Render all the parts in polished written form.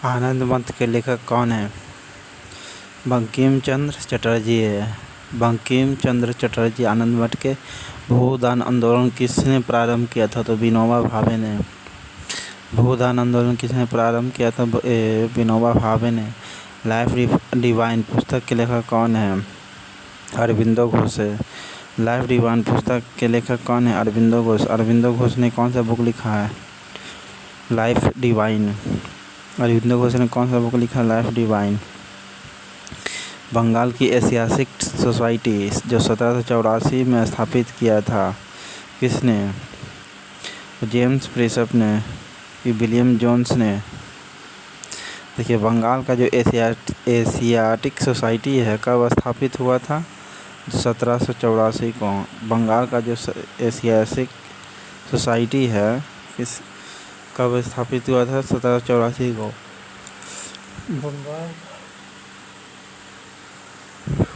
आनंद मठ के लेखक कौन है? बंकिम चंद्र चटर्जी है। बंकिम चंद्र चटर्जी। आनंद मठ के भूदान आंदोलन किसने प्रारंभ किया था? तो विनोबा भावे ने। भूदान आंदोलन किसने प्रारंभ किया था? विनोबा भावे ने। लाइफ डिवाइन पुस्तक के लेखक कौन है? अरविंदो घोष है। लाइफ डिवाइन पुस्तक के लेखक कौन है? अरविंदो घोष। अरविंदो घोष ने कौन सा बुक लिखा है? Life divine. अरविंदो घोष ने कौन सा बुक लिखा? Life divine. बंगाल की एशियाटिक सोसाइटी जो 1784 में स्थापित किया था, किसने? जेम्स प्रेसप ने कि विलियम जोन्स ने? देखिए, बंगाल का जो एशियाटिक सोसाइटी है कब स्थापित हुआ था? 1784 को। बंगाल का जो एशियाटिक सोसाइटी है कब स्थापित हुआ था? 1784 को।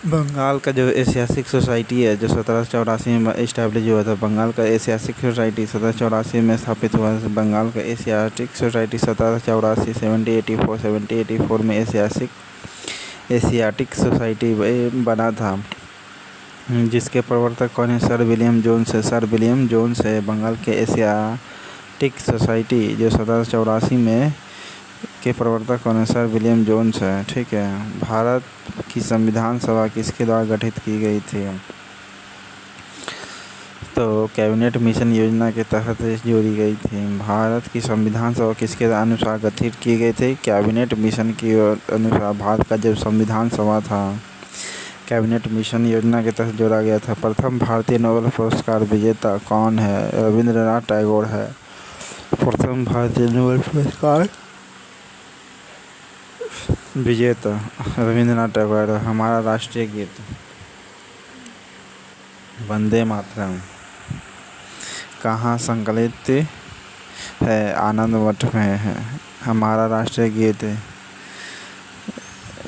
बंगाल का जो एशियाटिक सोसाइटी है जो 1784 में इस्टेब्लिश हुआ था, बंगाल का एशियाटिक सोसाइटी 1784 में स्थापित हुआ था। बंगाल का एशियाटिक सोसाइटी 1784 1784 में एशियाटिक सोसाइटी बना था, जिसके प्रवर्तक कौन है? सर विलियम जोन्स है। सर विलियम जोन्स है बंगाल के एशियाटिक सोसाइटी जो 1784 में के प्रवर्तक कौन है? सर विलियम जोन्स है। ठीक है। भारत की संविधान सभा किसके द्वारा गठित की गई थी? तो कैबिनेट मिशन योजना के तहत जोड़ी गई थी। भारत की संविधान सभा किसके अनुसार गठित की गई थी? कैबिनेट मिशन के अनुसार भारत का जब संविधान सभा था, कैबिनेट मिशन योजना के तहत जोड़ा गया था। प्रथम भारतीय नोबेल पुरस्कार विजेता कौन है? रविंद्रनाथ टैगोर है। प्रथम भारतीय नोबेल पुरस्कार विजेता रविंद्रनाथ टैगोर। हमारा राष्ट्रीय गीत वंदे मातरम कहाँ संकलित है? आनंद मठ में है। हमारा राष्ट्रीय गीत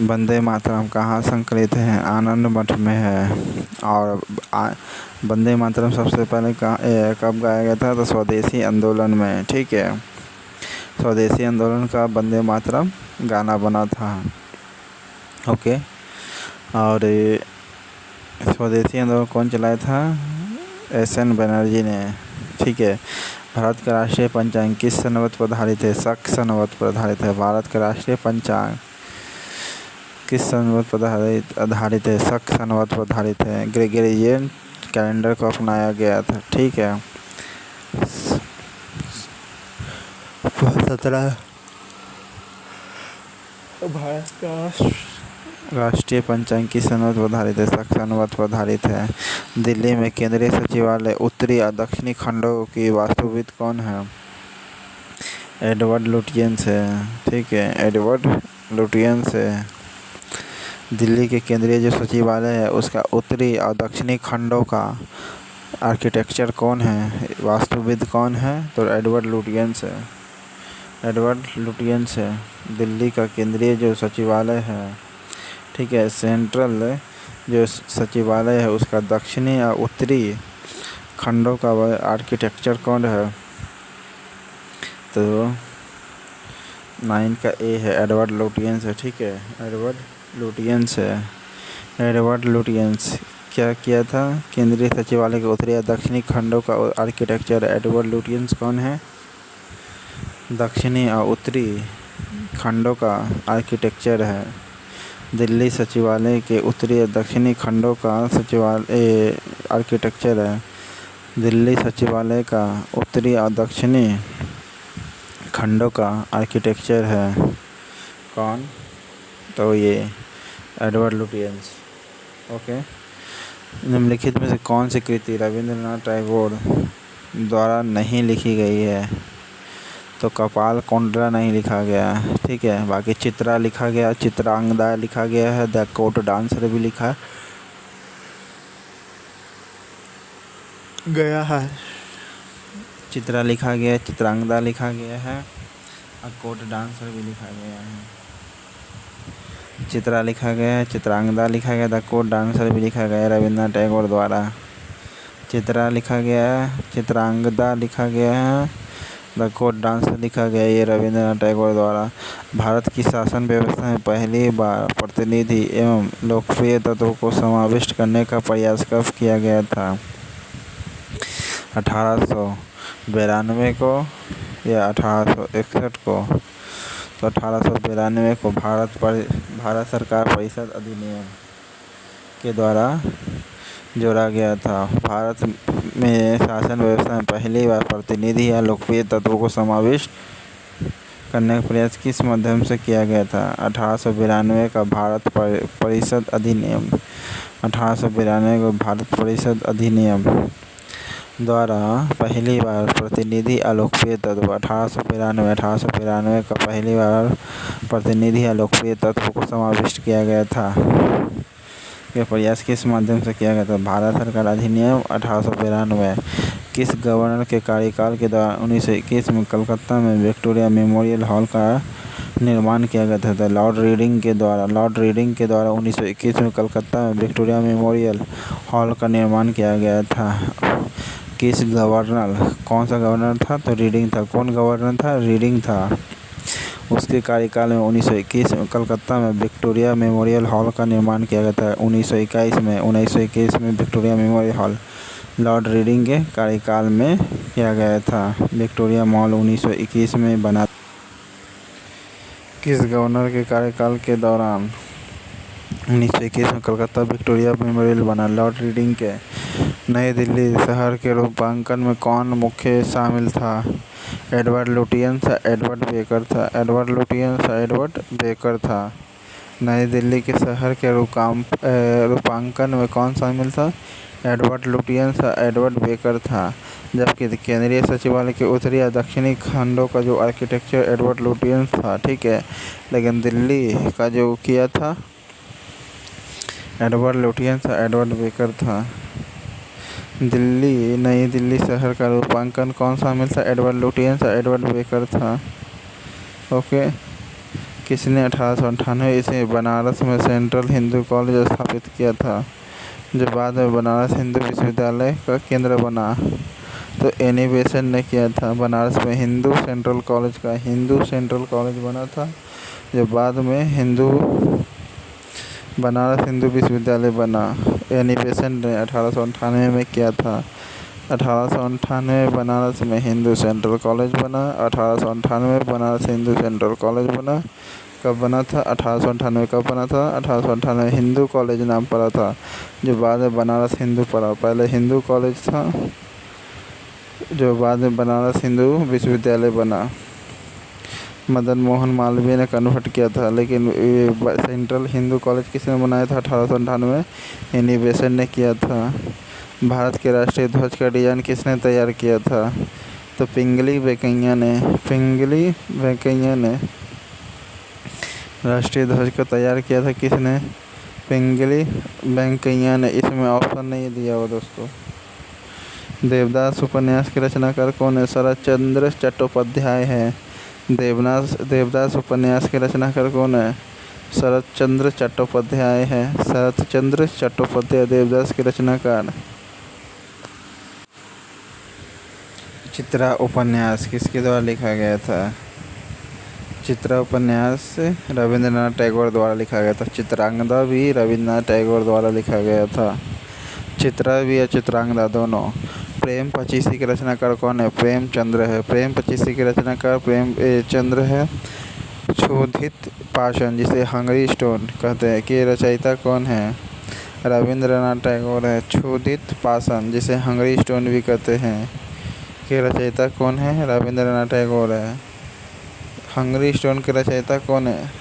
वंदे मातरम कहाँ संकलित है? आनंद मठ में है। और वंदे मातरम सबसे पहले कब गाया गया था? तो स्वदेशी आंदोलन में। ठीक है। स्वदेशी आंदोलन का वंदे मातरम गाना बना था। ओके। और स्वदेशी आंदोलन कौन चलाया था? एस.एन. बनर्जी ने। ठीक है। भारत का राष्ट्रीय पंचांग किस संवत पर आधारित है? शक संवत पर आधारित है। भारत का राष्ट्रीय पंचांग किस संवत पर आधारित है? शक संवत पर आधारित है। ग्रेगोरियन कैलेंडर को अपनाया गया था। ठीक है। 17 भारत का राष्ट्रीय पंचांग किस संवत पर आधारित है? शक संवत पर आधारित है। दिल्ली में केंद्रीय सचिवालय उत्तरी और दक्षिणी खंडों की वास्तुविद कौन है? एडवर्ड लुटियंस है। ठीक है। एडवर्ड लुटियंस है। दिल्ली के केंद्रीय जो सचिवालय है उसका उत्तरी और दक्षिणी खंडों का आर्किटेक्चर कौन है? वास्तुविद कौन है? तो एडवर्ड लुटियंस है। एडवर्ड लुटियंस है। दिल्ली का केंद्रीय जो सचिवालय है, ठीक है, सेंट्रल जो सचिवालय है उसका दक्षिणी और उत्तरी खंडों का आर्किटेक्चर कौन है? तो 9 का ए है, एडवर्ड लुटियंस है। ठीक है। एडवर्ड लुटियंस है। एडवर्ड लुटियंस क्या किया था? केंद्रीय सचिवालय के उत्तरी और दक्षिणी खंडों का आर्किटेक्चर। एडवर्ड लुटियंस कौन है? दक्षिणी और उत्तरी खंडों का आर्किटेक्चर है। दिल्ली सचिवालय के उत्तरी और दक्षिणी खंडों का सचिवालय आर्किटेक्चर है। दिल्ली सचिवालय का उत्तरी और दक्षिणी खंडों का आर्किटेक्चर है। कौन? तो ये एडवर्ड लुटियंस। ओके। निम्नलिखित में से कौन सी कृति रविंद्रनाथ टैगोर द्वारा नहीं लिखी गई है? तो कपाल कुंडला नहीं लिखा गया। ठीक है। बाकी चित्रा लिखा गया, चित्रांगदा लिखा गया है, द कोर्ट डांसर भी लिखा गया है। चित्रा लिखा गया, चित्रांगदा लिखा गया है और कोर्ट डांसर भी लिखा गया है। चित्रा लिखा गया है, चित्रांगदा लिखा गया, द कोर्ट डांसर भी लिखा गया है रविंद्रनाथ टैगोर द्वारा। चित्रा लिखा गया है, चित्रांगदा लिखा गया है, द कोड डांस लिखा गया ये रविंद्रनाथ टैगोर द्वारा। भारत की शासन व्यवस्था में पहली बार प्रतिनिधि एवं लोकप्रिय तत्वों को समाविष्ट करने का प्रयास कब किया गया था? 1892 को या 1861 को? तो 1892 को भारत सरकार परिषद अधिनियम के द्वारा जोड़ा गया था। भारत में शासन व्यवस्था में पहली बार प्रतिनिधि या लोकप्रिय तत्वों को समाविष्ट करने का प्रयास किस माध्यम से किया गया था? 1892 का भारत परिषद अधिनियम। 1892 को भारत परिषद अधिनियम द्वारा पहली बार प्रतिनिधि या लोकप्रिय तत्व 1892 का पहली बार प्रतिनिधि या लोकप्रिय तत्व को समाविष्ट किया गया था। यह प्रयास किस माध्यम से किया गया था? भारत सरकार अधिनियम 1892। किस गवर्नर के कार्यकाल के दौरान 1921 में कलकत्ता में विक्टोरिया मेमोरियल हॉल का निर्माण किया गया था? लॉर्ड रीडिंग के द्वारा 1921 में कलकत्ता में विक्टोरिया मेमोरियल हॉल का निर्माण किया गया था। किस गवर्नर, कौन सा गवर्नर था? तो रीडिंग था। कौन गवर्नर था? रीडिंग था। उसके कार्यकाल में 1921 में कलकत्ता में विक्टोरिया मेमोरियल हॉल का निर्माण किया गया था। 1921 में Victoria memorial hall Lord reading के कार्यकाल में किया गया था। विक्टोरिया मॉल 1921 में बना। किस गवर्नर के कार्यकाल के दौरान 1921 में कलकत्ता विक्टोरिया मेमोरियल बना? लॉर्ड रीडिंग के। नई दिल्ली शहर के रूपांकन में कौन मुख्य शामिल था? एडवर्ड लुटियंस या एडवर्ड बेकर था? एडवर्ड लुटियंस या एडवर्ड बेकर था। नई दिल्ली के शहर के रूपांकन में कौन शामिल था? एडवर्ड लुटियंस या एडवर्ड बेकर था। जबकि केंद्रीय सचिवालय के उत्तरी या दक्षिणी खंडों का जो आर्किटेक्चर एडवर्ड लुटियंस था, ठीक है, लेकिन दिल्ली का जो किया था एडवर्ड लुटियंस या एडवर्ड बेकर था। नई दिल्ली शहर का रूपांकन कौन शामिल था? एडवर्ड लुटियंस या एडवर्ड बेकर था। ओके। किसने 1898 ईस्वी बनारस में सेंट्रल हिंदू कॉलेज स्थापित किया था, जो बाद में बनारस हिंदू विश्वविद्यालय का केंद्र बना? तो एनी बेसेंट ने किया था। बनारस में हिंदू सेंट्रल कॉलेज बना था, जो बाद में बनारस हिंदू विश्वविद्यालय बना। एनी बेसेंट ने 1898 में किया था। 1898 में बनारस में हिंदू सेंट्रल कॉलेज बना। 1898 बनारस हिंदू सेंट्रल कॉलेज बना। कब बना था? 1898 कब बना था? 1898 हिंदू कॉलेज नाम पड़ा था, जो बाद में बनारस हिंदू पड़ा। पहले हिंदू कॉलेज था, जो बाद में बनारस हिंदू विश्वविद्यालय बना। मदन मोहन मालवीय ने कन्वर्ट किया था, लेकिन सेंट्रल हिंदू कॉलेज किसने बनाया था? 1898 एनी बेसेंट ने किया था। भारत के राष्ट्रीय ध्वज का डिज़ाइन किसने तैयार किया था? तो पिंगली वेंकैया ने राष्ट्रीय ध्वज को तैयार किया था। किसने? पिंगली वेंकैया ने। इसमें ऑप्शन नहीं दिया हुआ दोस्तों। देवदास उपन्यास के रचनाकार कौन है? शरत चंद्र चट्टोपाध्याय है। देवदास उपन्यास के रचनाकार कौन है? शरत चंद्र चट्टोपाध्याय है। शरत चंद्र चट्टोपाध्याय देवदास के रचनाकार। चित्रा उपन्यास किसके द्वारा लिखा गया था? चित्रा उपन्यास रविंद्रनाथ टैगोर द्वारा लिखा गया था। चित्रांगदा भी रविंद्रनाथ टैगोर द्वारा लिखा गया था। चित्रा भी या चित्रांगदा दोनों। प्रेम पचीसी के रचनाकार कौन है? प्रेमचंद्र है। प्रेम पचीसी के रचनाकार प्रेमचंद्र है। क्षुधित पाषाण जिसे हंगरी स्टोन कहते हैं, कि रचयिता कौन है? रविंद्रनाथ टैगोर है। क्षुधित पाषाण जिसे हंगरी स्टोन भी कहते हैं, के रचयिता कौन है? रविंद्रनाथ टैगोर है। हंगरी स्टोन के रचयिता कौन है?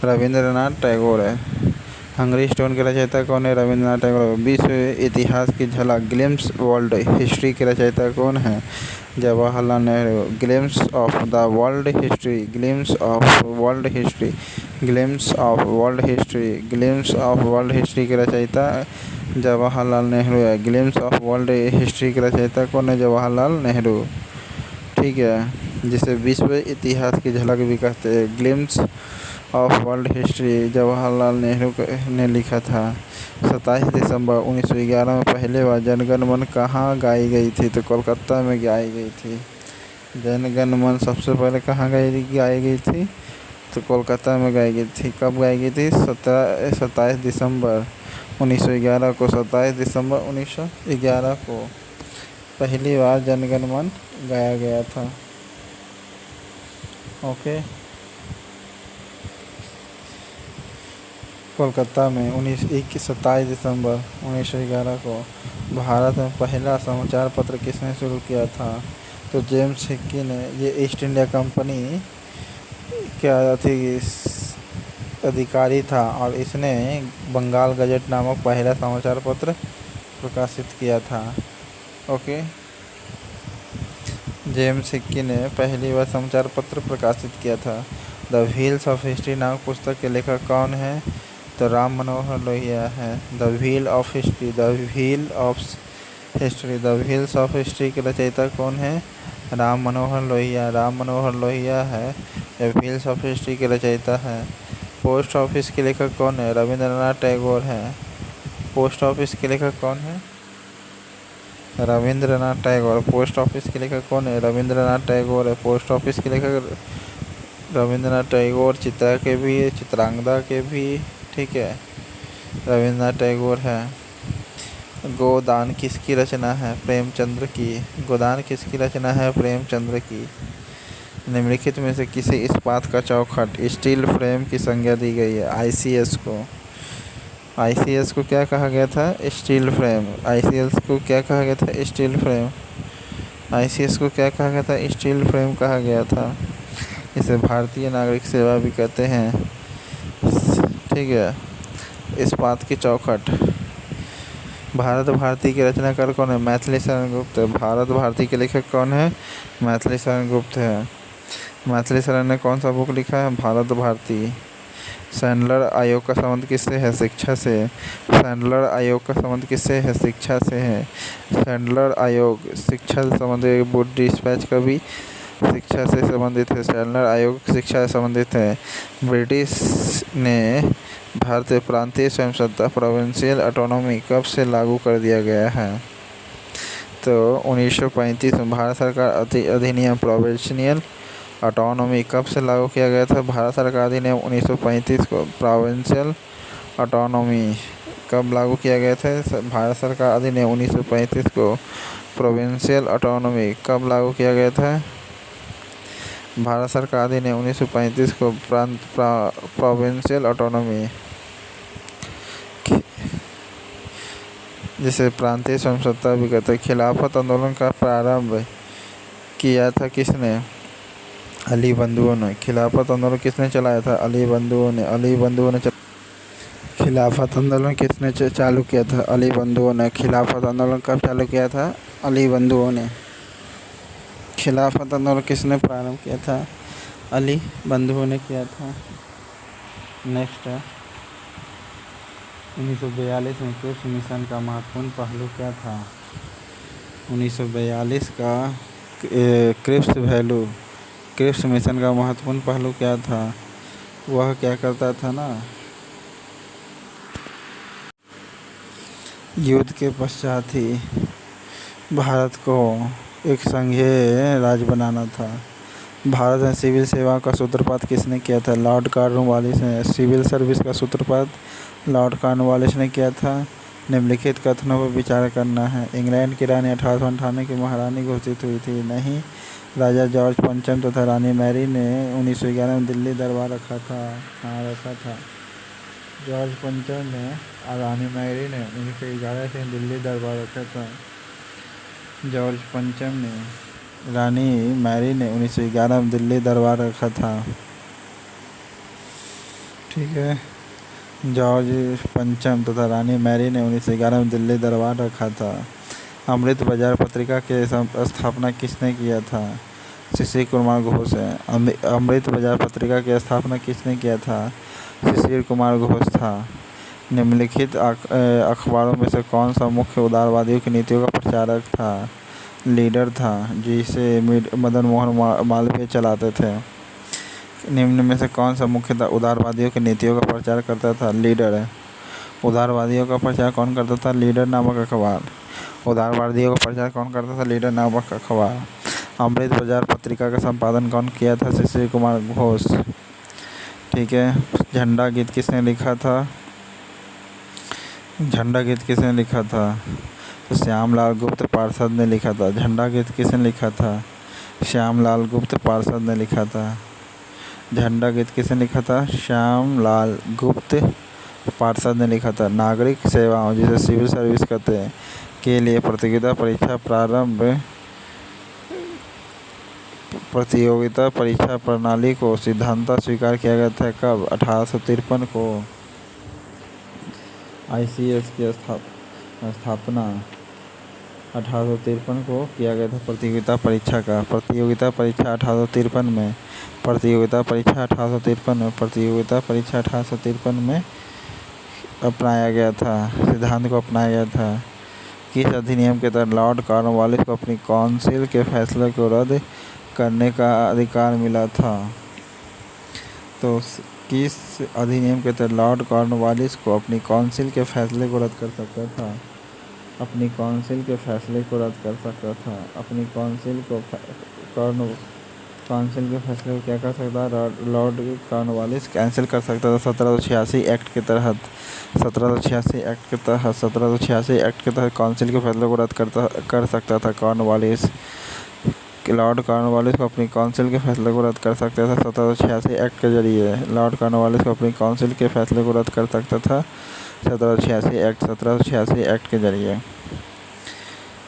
रविंद्रनाथ टैगोर है। हंगरी स्टोन के रचयिता कौन है? रविंद्रनाथ टैगोर। विश्व इतिहास की झलक ग्लिम्स वर्ल्ड हिस्ट्री के रचयिता कौन है? Jawaharlal Nehru. Glimpse of the world history, glimpse of world history, glimpse of world history, glimpse of world history के रचयिता जवाहरलाल नेहरू है। ग्लिम्स ऑफ वर्ल्ड हिस्ट्री के रचयिता कौन है? जवाहरलाल नेहरू। ठीक है, जिसे विश्व इतिहास की झलक भी कहते हैं। Glimpse of world history Jawaharlal Nehru ने लिखा था। 27 दिसंबर 1911 में पहले बार जनगण मन कहाँ गाई गई थी? तो कोलकाता में गाई गई थी। जन गण मन सबसे पहले कहाँ गाई गई थी? तो कोलकाता में गाई गई थी। कब गाई गई थी? 27 दिसंबर 1911 को। 27 दिसंबर 1911 को पहली बार जनगण मन गाया गया था। ओके, कोलकाता में 27 दिसंबर 1911 को। भारत में पहला समाचार पत्र किसने शुरू किया था? तो जेम्स हिक्की ने। ये ईस्ट इंडिया कंपनी क्या थी? अधिकारी था और इसने बंगाल गजट नामक पहला समाचार पत्र प्रकाशित किया था। ओके, जेम्स हिक्की ने पहली बार समाचार पत्र प्रकाशित किया था। द व्हील्स ऑफ हिस्ट्री नामक पुस्तक के लेखक कौन है? तो राम मनोहर लोहिया है। The wheel of history, the wheel of history, the wheels of history के रचयिता कौन है? राम मनोहर लोहिया। राम मनोहर लोहिया है द व्हील्स ऑफ हिस्ट्री के रचयिता है। पोस्ट ऑफिस के लेखक कौन है? रविंद्रनाथ टैगोर है। पोस्ट ऑफिस के लेखक कौन है? रविंद्रनाथ टैगोर। पोस्ट ऑफिस के लेखक कौन है? रविंद्रनाथ टैगोर है। पोस्ट ऑफिस के लेखक रविंद्रनाथ टैगोर। चित्रा के भी, चित्रांगदा के भी, ठीक है, रविंद्रनाथ टैगोर है। गोदान किसकी रचना है? प्रेमचंद्र की। गोदान किसकी रचना है? प्रेमचंद्र की। निम्नलिखित में से किसी इस्पात का चौखट स्टील फ्रेम की संज्ञा दी गई है? आईसीएस को। आईसीएस को क्या कहा गया था? Steel frame. आईसीएस को क्या कहा गया था? Steel frame. आईसीएस को क्या कहा गया था? स्टील फ्रेम कहा गया था। इसे भारतीय नागरिक सेवा भी कहते हैं, ठीक है। इस्पात की चौखट। भारत भारती के रचनाकार कौन है? मैथिली शरण गुप्त। भारत भारती के लेखक कौन है? मैथिली शरण गुप्त है। मैथिली शरण ने कौन सा बुक लिखा है? भारत भारती। सैंडलर आयोग का संबंध किससे है? शिक्षा से। सैंडलर आयोग का संबंध किससे है? शिक्षा से है। सैंडलर आयोग शिक्षा से संबंधित। बुक डिस्पैच का भी शिक्षा से संबंधित है। सैंडलर आयोग शिक्षा से संबंधित है। ब्रिटिश ने भारतीय प्रांतीय स्वयं सत्ता प्रोविंशियल ऑटोनॉमी कब से लागू कर दिया गया है? तो 1935 में। भारत सरकार अधिनियम प्रोविंशियल ऑटोनॉमी कब से लागू किया गया था? भारत सरकार अधिनियम 1935 को। प्रोविंशियल ऑटोनॉमी कब लागू किया गया था? भारत सरकार अधिनियम 1935 को। प्रोविंशियल ऑटोनॉमी कब लागू किया गया था? भारत सरकार अधिनियम 1935 को। प्रोविंशियल ऑटोनॉमी, जिसे प्रांतीय स्वयं सत्ता भी कहते हैं। खिलाफत आंदोलन का प्रारंभ किया था किसने? अली बंधुओं ने। खिलाफत आंदोलन किसने चलाया था? अली बंधुओं ने। अली बंधुओं ने खिलाफत आंदोलन किसने चालू किया था? अली बंधुओं ने। खिलाफत आंदोलन कब चालू किया था? अली बंधुओं ने। खिलाफत आंदोलन किसने प्रारंभ किया था? अली बंधुओं ने किया था। नेक्स्ट है 1942 में क्रिप्स मिशन का महत्वपूर्ण पहलू क्या था? 1942 का क्रिप्स मिशन का महत्वपूर्ण पहलू क्या था? वह क्या करता था ना, युद्ध के पश्चात ही भारत को एक संघीय राज्य बनाना था। भारत में सिविल सेवा का सूत्रपात किसने किया था? लॉर्ड कॉर्नवालिस ने। सिविल सर्विस का सूत्रपात लॉर्ड कॉर्नवालिस ने किया था। निम्नलिखित कथनों पर विचार करना है। इंग्लैंड की रानी 1898 की महारानी घोषित हुई थी? नहीं। राजा जॉर्ज पंचम तथा रानी मैरी ने 1911 में दिल्ली दरबार रखा था। कहाँ रखा था? जॉर्ज पंचम ने और रानी मैरी ने 1911 से दिल्ली दरबार रखा था। जॉर्ज पंचम ने, रानी मैरी ने 1911 में दिल्ली दरबार रखा था, ठीक है। जॉर्ज पंचम तथा रानी मैरी ने 1911 में दिल्ली दरबार रखा था। अमृत बाजार पत्रिका के स्थापना किसने किया था? शिशिर कुमार घोष है। अमृत बाजार पत्रिका की स्थापना किसने किया था? शिशिर कुमार घोष था। निम्नलिखित अखबारों में से कौन सा मुख्य उदारवादियों की नीतियों का प्रचारक था? लीडर था, जिसे मदन मोहन मालवीय चलाते थे। निम्न में से कौन सा मुख्य उदारवादियों की नीतियों का प्रचार करता था? लीडर है। उदारवादियों का प्रचार कौन करता था? लीडर नामक अखबार। उदारवादियों का प्रचार कौन करता था? लीडर नामक अखबार। अमृत बाजार पत्रिका का संपादन कौन किया था? शिशिर कुमार घोष। ठीक है। झंडा गीत किसने लिखा था? झंडा गीत किसने लिखा था? तो श्यामलाल गुप्त पार्षद ने लिखा था। झंडा गीत किसने लिखा था? श्यामलाल गुप्त पार्षद ने लिखा था। झंडा गीत किसने लिखा था? श्यामलाल गुप्त पार्षद ने लिखा था। नागरिक सेवाओं, जिसे सिविल सर्विस कहते हैं, के लिए प्रतियोगिता परीक्षा प्रणाली को सिद्धांततः स्वीकार किया गया था कब? 1853 को। ICS की स्थापना 1853 को किया गया था। प्रतियोगिता परीक्षा 1853 में। प्रतियोगिता परीक्षा 1853 में अपनाया गया था। सिद्धांत को अपनाया गया था। किस अधिनियम के तहत लॉर्ड कॉर्नवालिस को अपनी काउंसिल के फैसले को रद्द करने का अधिकार मिला था? तो किस अधिनियम के तहत लॉर्ड कॉर्नवालिस को अपनी काउंसिल के फैसले को रद्द कर सकता था? अपनी काउंसिल के फैसले को रद्द कर सकता था। अपनी काउंसिल के फैसले को क्या कर सकता था? लॉर्ड कॉर्नवालिस कैंसिल कर सकता था 1786 एक्ट के तहत। 1786 एक्ट के तहत काउंसिल के फैसले को रद्द कर सकता था कॉर्नवालिस। लॉर्ड कॉर्नवालिस को अपनी काउंसिल के फैसले को रद्द कर सकता था 1786 एक्ट के जरिए। लॉर्ड कॉर्नवालिस को अपनी काउंसिल के फैसले को रद्द कर सकता था 1786 एक्ट के जरिए।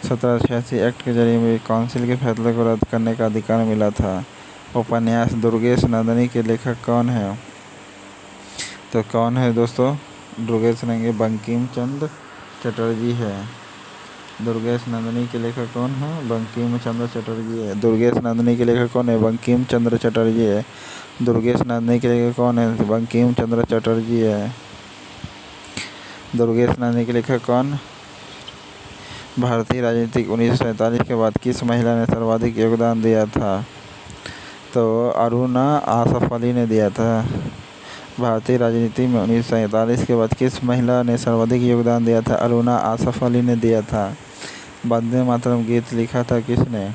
1786 एक्ट के जरिए में काउंसिल के फैसले को रद्द करने का अधिकार मिला था। उपन्यास दुर्गेश नंदिनी के लेखक कौन है? तो कौन है दोस्तों? दुर्गेश नंदिनी बंकिम चंद्र चटर्जी है। दुर्गेश नंदिनी के लेखक कौन है? बंकिम चंद्र चटर्जी है। दुर्गेश नंदिनी के लेखक कौन है? बंकिम चंद्र चटर्जी है। दुर्गेश नंदिनी के लेखक कौन है? बंकिम चंद्र चटर्जी है। दुर्गेश नंदिनी के लेखक कौन? भारतीय राजनीति 1947 के बाद किस महिला ने सर्वाधिक योगदान दिया था? तो अरुणा आसफ अली ने दिया था। भारतीय राजनीति में 1947 के बाद किस महिला ने सर्वाधिक योगदान दिया था? अरुणा आसफ अली ने दिया था। वंदे मातरम गीत लिखा था किसने?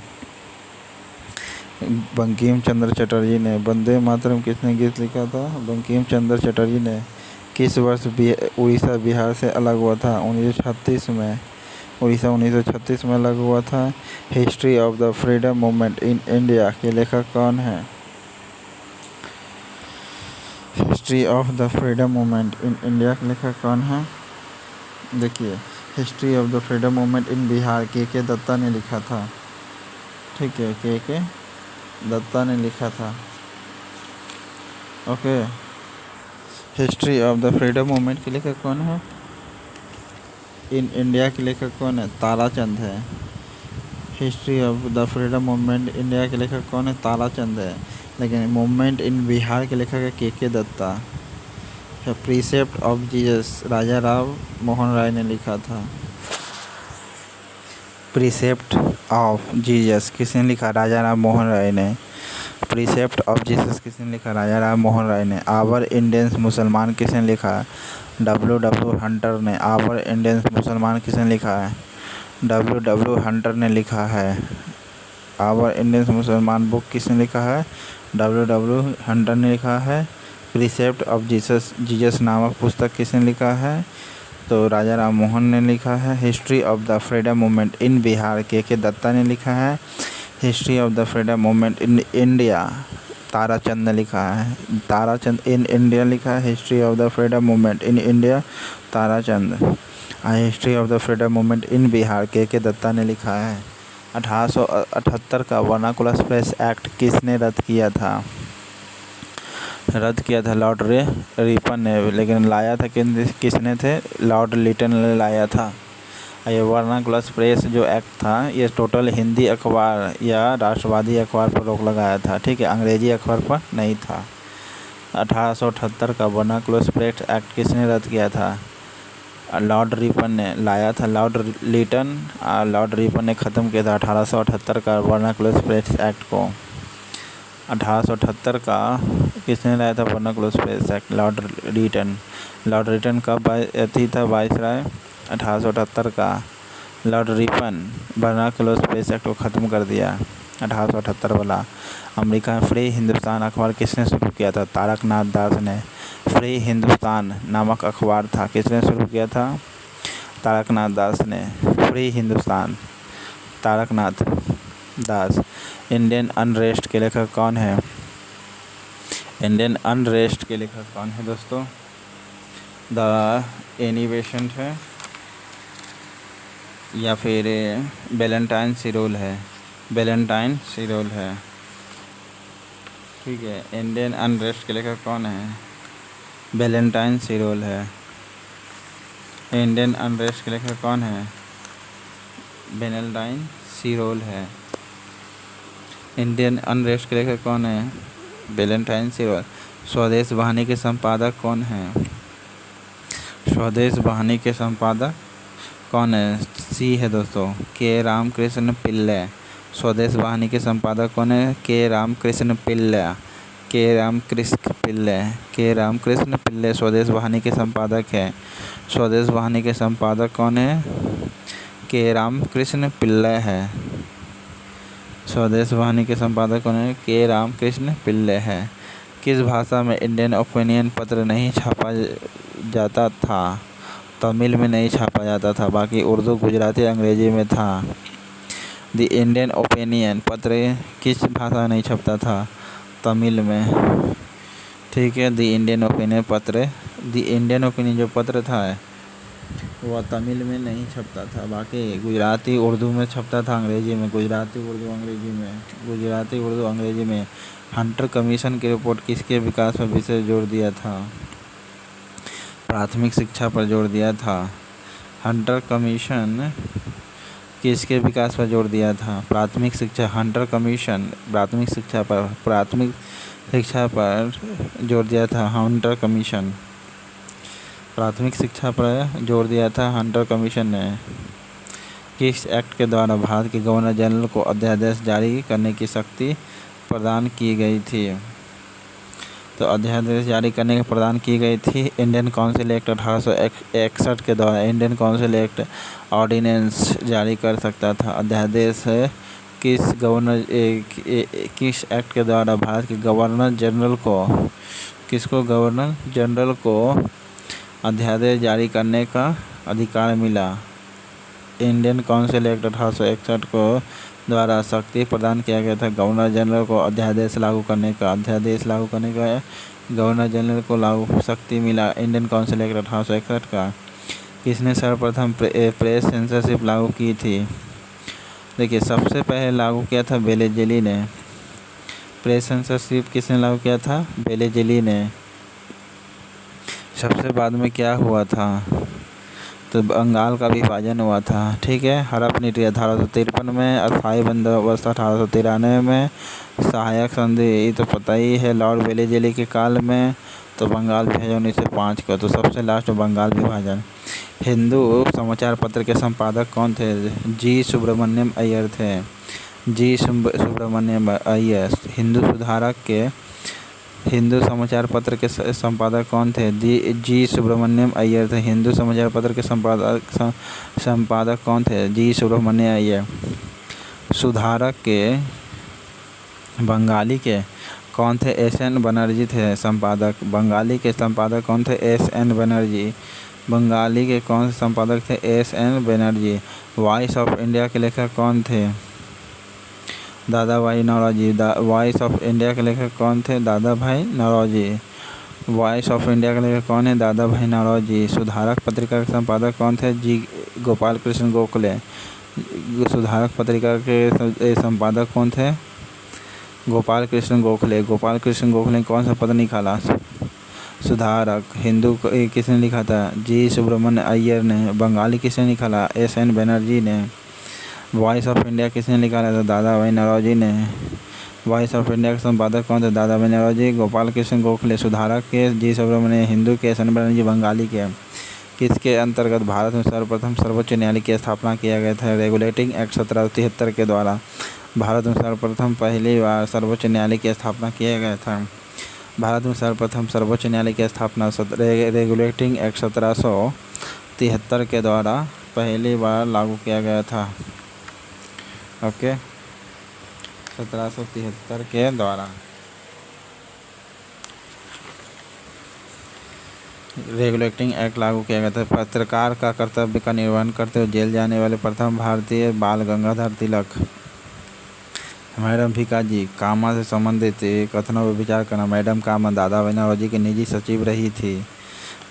बंकिम चंद्र चटर्जी ने। वंदे मातरम किसने गीत लिखा था? बंकिम चंद्र चटर्जी ने। किस वर्ष उड़ीसा बिहार से अलग हुआ था? 1936 में। उड़ीसा 1936 में अलग हुआ था। History of the freedom movement in India के लेखक कौन है? History of the freedom movement in India के लेखक कौन है? देखिए, history of the freedom movement in Bihar के दत्ता ने लिखा था। ठीक है, के दत्ता ने लिखा था। Okay. History of the freedom movement के लेखक कौन है? इन इंडिया के लेखक कौन है? ताराचंद है। History of the freedom movement India के लेखक कौन है? ताराचंद है। लेकिन मूवमेंट इन बिहार के लेखक है के दत्ता। प्रीसेप्ट ऑफ जीसस राजा राम मोहन राय ने लिखा था। प्रीसेप्ट ऑफ जीसस किसने लिखा? राजा राम मोहन राय ने। प्रीसेप्ट ऑफ जीसस किसने लिखा? राजा राम मोहन राय ने। आवर इंडियंस मुसलमान किसने लिखा? W हंटर ने। आवर इंडियंस मुसलमान किसने लिखा है? W हंटर ने लिखा है। आवर इंडियंस मुसलमान बुक किसने लिखा है? W हंटर ने लिखा है। प्रीसेप्ट ऑफ जीसस नामक पुस्तक किसने लिखा है? तो राजा राम मोहन ने लिखा है। History of the freedom movement in Bihar के दत्ता ने लिखा है। History of the freedom movement in India Tarachand ने लिखा है। ताराचंद इन इंडिया लिखा है। History of the freedom movement in India Tarachand. History of the freedom movement in Bihar के दत्ता ने लिखा है। 1878 का वर्नाकुलर प्रेस एक्ट किसने रद्द किया था? लॉर्ड रिपन ने। लेकिन लाया था किसने थे? लॉर्ड लिटन ने लाया था। ये वर्नाकुलर प्रेस जो एक्ट था, ये टोटल हिंदी अखबार या राष्ट्रवादी अखबार पर रोक लगाया था। ठीक है, अंग्रेजी अखबार पर नहीं था। 1878 का वर्नाकुलर प्रेस एक्ट किसने रद्द किया था? लॉर्ड रिपन ने लाया था। लॉर्ड रिपन ने ख़त्म किया था 1878 का वर्नाकुलर प्रेस एक्ट को। 1878 का किसने लाया था vernacular press act? Lord Lytton का था वाइसराय। 1878 का Lord Ripon vernacular press act को ख़त्म कर दिया। 1878 वाला। अमेरिका में फ्री हिंदुस्तान अखबार किसने शुरू किया था? तारकनाथ दास ने। फ्री हिंदुस्तान नामक अखबार था, किसने शुरू किया था? तारकनाथ दास ने। फ्री हिंदुस्तान, तारकनाथ दास। इंडियन अनरेस्ट के लेखक कौन है? इंडियन अनरेस्ट के लेखक कौन है दोस्तों? द एनी बेसेंट है या फिर वैलेंटाइन सिरोल है? वैलेंटाइन सिरोल है, ठीक है। इंडियन अनरेस्ट के लेखक कौन है? वैलेंटाइन सिरोल है। इंडियन अनरेस्ट के लेखक कौन है? वैलेंटाइन सिरोल है। इंडियन अनरेस्ट के लेखक कौन है? वैलेंटाइन सिरोल। स्वदेश वाहिनी के संपादक कौन है? स्वदेश वाहिनी के संपादक कौन है? सी है दोस्तों, के रामकृष्ण पिल्लै। स्वदेश वाहिनी के संपादक कौन है? के रामकृष्ण पिल्लै। के रामकृष्ण पिल्लै। के रामकृष्ण पिल्लै स्वदेश वाहिनी के संपादक है। स्वदेश वाहिनी के संपादक कौन है? के रामकृष्ण पिल्लै है। स्वदेश वाहिनी के संपादक कौन है? के रामकृष्ण पिल्लै है। किस भाषा में इंडियन ओपिनियन पत्र नहीं छापा जाता था? तमिल में नहीं छापा जाता था, बाकी उर्दू, गुजराती, अंग्रेजी में था। द इंडियन ओपिनियन पत्र किस भाषा में नहीं छपता था? तमिल में, ठीक है। द इंडियन ओपिनियन पत्र, द इंडियन ओपिनियन जो पत्र था वह तमिल में नहीं छपता था, बाकी गुजराती, उर्दू में छपता था, अंग्रेजी में। गुजराती, उर्दू, अंग्रेजी में। गुजराती, उर्दू, अंग्रेजी में। हंटर कमीशन की रिपोर्ट किसके विकास पर विशेष जोर दिया था? प्राथमिक शिक्षा पर जोर दिया था। हंटर कमीशन किसके विकास पर जोर दिया था? प्राथमिक शिक्षा। हंटर कमीशन प्राथमिक शिक्षा पर जोर दिया था। हंटर कमीशन प्राथमिक शिक्षा पर जोर दिया था हंटर कमीशन ने। किस एक्ट के द्वारा भारत के गवर्नर जनरल को अध्यादेश जारी करने की शक्ति प्रदान की गई थी? तो अध्यादेश जारी करने की प्रदान की गई थी इंडियन काउंसिल एक्ट 1861 के द्वारा। इंडियन काउंसिल एक्ट ऑर्डिनेंस जारी कर सकता था। अध्यादेश किस एक्ट के द्वारा भारत के गवर्नर जनरल को, किसको गवर्नर जनरल को अध्यादेश जारी करने का अधिकार मिला? इंडियन काउंसिल एक्ट 1861 को द्वारा शक्ति प्रदान किया गया था गवर्नर जनरल को अध्यादेश लागू करने का। अध्यादेश लागू करने का गवर्नर जनरल को लागू शक्ति मिला इंडियन काउंसिल एक्ट 1861 का। किसने सर्वप्रथम प्रेस सेंसरशिप लागू की थी? देखिए, सबसे पहले लागू किया था वेलेज़ली ने। प्रेस सेंसरशिप किसने लागू किया था? वेलेज़ली ने। सबसे बाद में क्या हुआ था? तो बंगाल का विभाजन हुआ था, ठीक है। हड़प नीति 1853 में, अस्थायी बंदोबस्त 1893 में, सहायक संधि ये तो पता ही है लॉर्ड वेलेज़ली के काल में, तो बंगाल विभाजन 1905 का। तो सबसे लास्ट बंगाल विभाजन। हिंदू समाचार पत्र के संपादक कौन थे? जी सुब्रमण्यम अय्यर थे। जी सुब्रमण्यम अय्यर। हिंदू समाचार पत्र के संपादक कौन थे? जी सुब्रमण्यम अय्यर थे। हिंदू समाचार पत्र के संपादक कौन थे? जी सुब्रमण्यम अय्यर। सुधारक के बंगाली के कौन थे? एस.एन. बनर्जी थे संपादक। बंगाली के संपादक कौन थे? एस.एन. बनर्जी। बंगाली के कौन से संपादक थे? SN. Banerjee. Voice of India के लेखक कौन थे? दादा भाई नौरोजी। वॉइस ऑफ इंडिया के लेखक कौन थे? दादा भाई नौरोजी। वॉइस ऑफ इंडिया के लेखक कौन है? दादा भाई नौरोजी। सुधारक पत्रिका के संपादक कौन थे? जी गोपाल कृष्ण गोखले। सुधारक पत्रिका के संपादक कौन थे? गोपाल कृष्ण गोखले। गोपाल कृष्ण गोखले ने कौन सा पत्र निकाला? सुधारक। हिंदू किसने लिखा था? जी सुब्रमण्यम अय्यर ने। बंगाली किसने निकाला? एस.एन. बनर्जी ने। वॉइस ऑफ इंडिया किसने निकाला था? दादा भाई नौरोजी ने। वॉइस ऑफ इंडिया के संपादक कौन थे? दादा भाई नौरोजी। गोपाल कृष्ण गोखले। सुधारक के जी सुब्रमण्यम। हिंदू के एस.एन. बनर्जी। बंगाली के किसके अंतर्गत भारत में सर्वप्रथम सर्वोच्च न्यायालय की स्थापना किया गया था? रेगुलेटिंग एक्ट 1773 के द्वारा भारत में सर्वप्रथम पहली बार सर्वोच्च न्यायालय की स्थापना किया गया था। भारत में सर्वप्रथम सर्वोच्च न्यायालय की स्थापना रेगुलेटिंग एक्ट 1773 के द्वारा पहली बार लागू किया गया था। ओके, 1773 के द्वारा। रेगुलेटिंग एक्ट लागू किया गया था। पत्रकार का कर्तव्य का निर्वहन करते हुए जेल जाने वाले प्रथम भारतीय बाल गंगाधर तिलक। मैडम भीकाजी कामा से संबंधित कथनों पर विचार करना। मैडम कामा दादाभाई नौरोजी की निजी सचिव रही थी।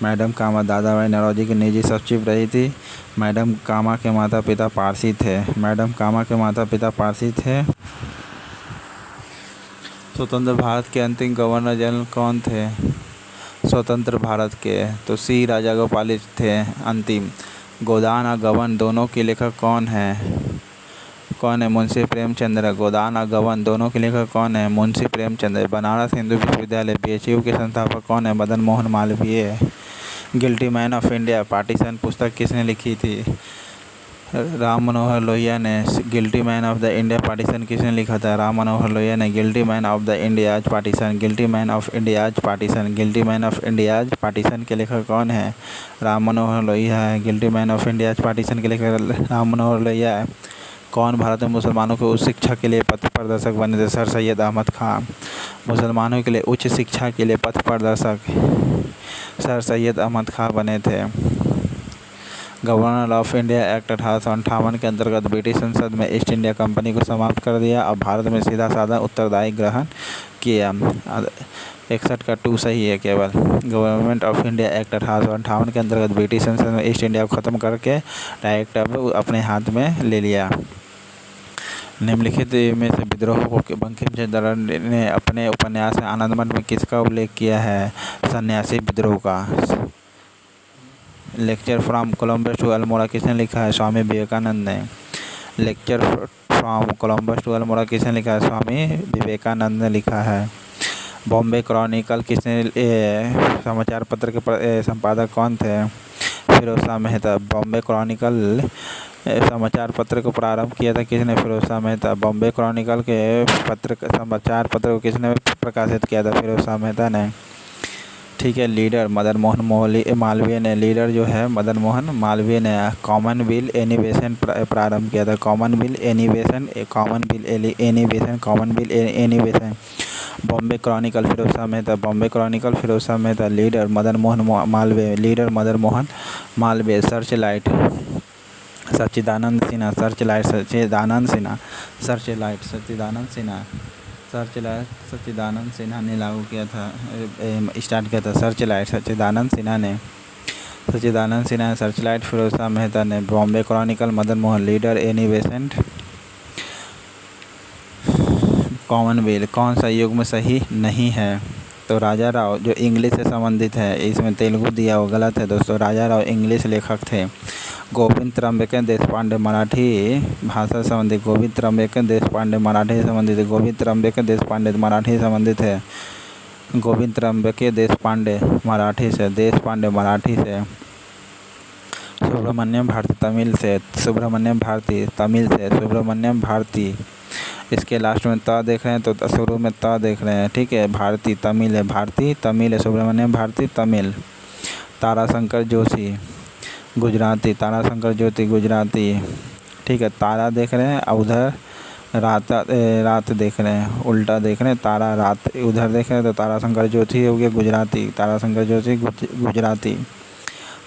मैडम कामा दादाभाई नौरोजी की निजी सचिव रही थी। मैडम कामा के माता पिता पारसी थे। मैडम कामा के माता पिता पारसी थे। स्वतंत्र भारत के अंतिम गवर्नर जनरल कौन थे? स्वतंत्र भारत के तो सी राजागोपाल थे अंतिम। गोदान और गबन दोनों के लेखक कौन है? मुंशी प्रेमचंद्र। गोदान और गबन दोनों के लेखक कौन है? मुंशी प्रेमचंद्र। बनारस हिंदू विश्वविद्यालय बीएचयू के संस्थापक कौन है? Madan Mohan Malviya. Guilty man of India partition पुस्तक किसने लिखी थी? राम मनोहर लोहिया ने। Guilty man of the India partition किसने लिखा था? राम मनोहर लोहिया ने। Guilty man of the India's partition. Guilty man of India's partition. Guilty man of India's partition के लेखक कौन है? राम मनोहर लोहिया है। Guilty man of India's partition के लेखक राम मनोहर लोहिया है। कौन भारत में मुसलमानों को उच्च शिक्षा के लिए पथ प्रदर्शक बने थे? सर सैयद अहमद खान। मुसलमानों के लिए उच्च शिक्षा के लिए पथ प्रदर्शक सर सैयद अहमद खान बने थे। गवर्नर ऑफ इंडिया एक्ट 1858 के अंतर्गत ब्रिटिश संसद में ईस्ट इंडिया कंपनी को समाप्त कर दिया और भारत में सीधा साधा उत्तरदायी ग्रहण किया। 61 का 2 सही है केवल। गवर्नमेंट ऑफ इंडिया एक्ट 1858 के अंतर्गत ब्रिटिश संसद में ईस्ट इंडिया को ख़त्म करके डायरेक्ट अब अपने हाथ में ले लिया। निम्नलिखित में से विद्रोह को बंकिम चंद्र ने अपने उपन्यास में आनंदमठ में किसका उल्लेख किया है? सन्यासी विद्रोह का। Lecture from Columbus to Almora किसने लिखा है? स्वामी विवेकानंद ने। Lecture from Columbus to Almora किसने लिखा है? स्वामी विवेकानंद ने लिखा है। बॉम्बे क्रॉनिकल किसने समाचार पत्र के संपादक कौन थे? फिरोज शाह मेहता। बॉम्बे क्रॉनिकल समाचार पत्र को प्रारंभ किया था किसने? फिरोज शाह मेहता। बॉम्बे क्रॉनिकल के समाचार पत्र को किसने प्रकाशित किया था? फिरोज शाह मेहता ने। ठीक है। लीडर मदन मोहन मालवीय ने। लीडर जो है मदन मोहन मालवीय ने कॉमनवेल्थ एनिवेशन प्रारंभ किया था। Commonwealth Annie Besant. Bombay Chronicle Firoz Shah Mehta. Bombay Chronicle Firoz Shah Mehta. Leader Madan Mohan Malviya. Leader Madan Mohan Malviya. Searchlight Sachchidanand Sinha. Searchlight Sachchidanand Sinha. Searchlight Sachchidanand Sinha. Searchlight Sachchidanand Sinha ने लागू किया था, स्टार्ट किया था। सर्च लाइट सच्चिदानंद सिन्हा ने। सच्चिदानंद सिन्हा। सर्च लाइट फिरोज शाह मेहता ने। Bombay Chronicle Madan Mohan. Leader Annie Besant Commonwealth. कौन सा युग्म सही नहीं है? तो राजा राव जो इंग्लिश से संबंधित है, इसमें तेलुगु दिया वो गलत है दोस्तों। राजा राव इंग्लिश लेखक थे। गोविंद त्र्यंबके देशपांडे मराठी भाषा से संबंधित। गोविंद त्र्यंबके देशपांडे मराठी से संबंधित। गोविंद त्र्यंबके देशपांडे मराठी से संबंधित है। गोविंद त्र्यंबके देशपांडे मराठी से। देशपांडे मराठी से। सुब्रमण्यम भारती तमिल से। सुब्रमण्यम भारती तमिल से। सुब्रमण्यम भारती। इसके लास्ट में त देख रहे हैं तो शुरू में त देख रहे हैं। ठीक है। भारती तमिल है। भारती तमिल है। सुब्रमण्यम भारती तमिल। ताराशंकर जोशी गुजराती। ताराशंकर ज्योति गुजराती। ठीक है। तारा देख रहे हैं, उधर रात देख रहे हैं, उल्टा देख रहे हैं। तारा रात उधर देख रहे हैं तो ताराशंकर ज्योति हो गया गुजराती। ताराशंकर ज्योति गुजराती।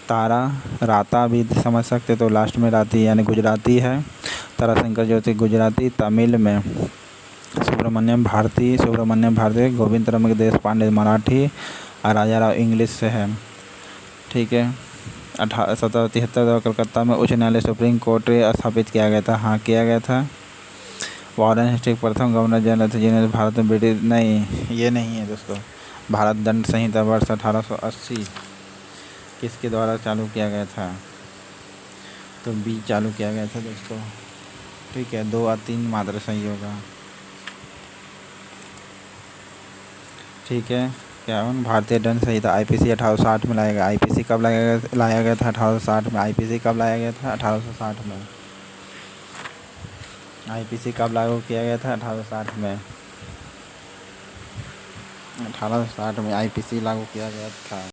तारा राता भी समझ सकते तो लास्ट में राती यानी गुजराती है। ताराशंकर ज्योति गुजराती। तमिल में सुब्रमण्यम भारती गोविंद त्र्यंबके देशपांडे मराठी और राजा राव इंग्लिश से है। ठीक है। 1773 कलकत्ता में उच्च न्यायालय सुप्रीम कोर्ट स्थापित किया गया था। हाँ किया गया था। वारेन हेस्टिंग्स प्रथम गवर्नर जनरल थे जिन्हें भारत में ब्रिटिश नहीं, ये नहीं है दोस्तों। भारत दंड संहिता वर्ष 1880 किसके द्वारा चालू किया गया था? तो बी चालू किया गया था दोस्तों। ठीक है। 2 और 3 मात्र सही होगा। ठीक है। क्या भारतीय दंड संहिता आईपीसी 1860 में लाया गया। आईपीसी कब लाया गया था? 1860 में। आईपीसी कब लाया गया था? 1860 में। आईपीसी कब लागू किया गया था? 1860 में। 1860 में आईपीसी लागू किया गया था।